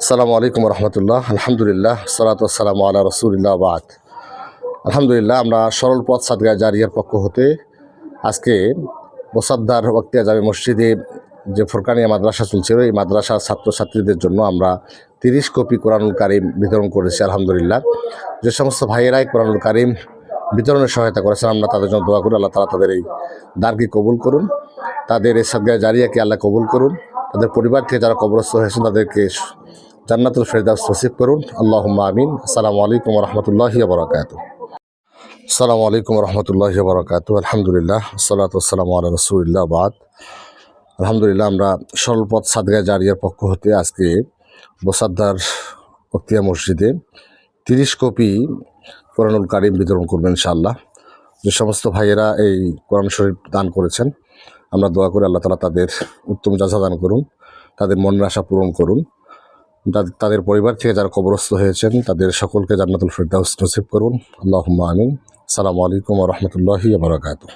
আসসালামু আলাইকুম রহমতুল্লাহ। আলহামদুলিল্লাহ, সালাতু ওয়াসসালামু আলা রাসূলিল্লাহ বাদ। আলহামদুলিল্লাহ, আমরা সরল পথ সাদগা জারিয়ার পক্ষ হতে আজকে মোসাদ্দার ওয়াক্তিয়া জামে মসজিদে যে ফোরকানিয়া মাদ্রাসা চলছিল, এই মাদ্রাসার ছাত্রছাত্রীদের জন্য আমরা 30 কপি কোরআনুল কারিম বিতরণ করেছি। আলহামদুলিল্লাহ, যে সমস্ত ভাইয়েরাই কোরআনুল কারিম বিতরণে সহায়তা করেছেন, আমরা তাদের জন্য দোয়া করি আল্লাহ তাআলা তাদের এই দানকে কবুল করুন, তাদের এই সাদগা জারিয়াকে আল্লাহ কবুল করুন, তাদের পরিবার থেকে যারা কবরস্থ হয়েছেন তাদেরকে জান্নাতুল ফেরদাউস নসিব করুন। আল্লাহুম্মা আমিন। আসসালামু আলাইকুম ওয়া রাহমাতুল্লাহি ওয়া বারাকাতুহু। আসসালামু আলাইকুম ওয়া রাহমাতুল্লাহি ওয়া বারাকাতুহু। আলহামদুলিল্লাহ, সালাতু ওয়াসসালামু আলা রাসূলিল্লাহ বাদ। আলহামদুলিল্লাহ, আমরা সরল পথ সাদগা জারিয়ার পক্ষ হতে আজকে মোসাদ্দার ওয়াক্তিয়া মসজিদে 30 কপি কোরআনুল কারিম বিতরণ করবেন ইনশাআল্লাহ। যে সমস্ত ভাইয়েরা এই কোরআন শরীফ দান করেছেন, আমরা দোয়া করি আল্লাহ তাআলা তাদের উত্তম জাযা দান করুন, তাদের মনের আশা পূরণ করুন, তাদের পরিবার থেকে যারা কবরস্থ হয়েছেন তাদের সকলকে জান্নাতুল ফেরদাউস নসিব করুন। আল্লাহুম্মা আমিন। আসসালামু আলাইকুম ওয়া রাহমাতুল্লাহি ওয়া বারাকাতুহু।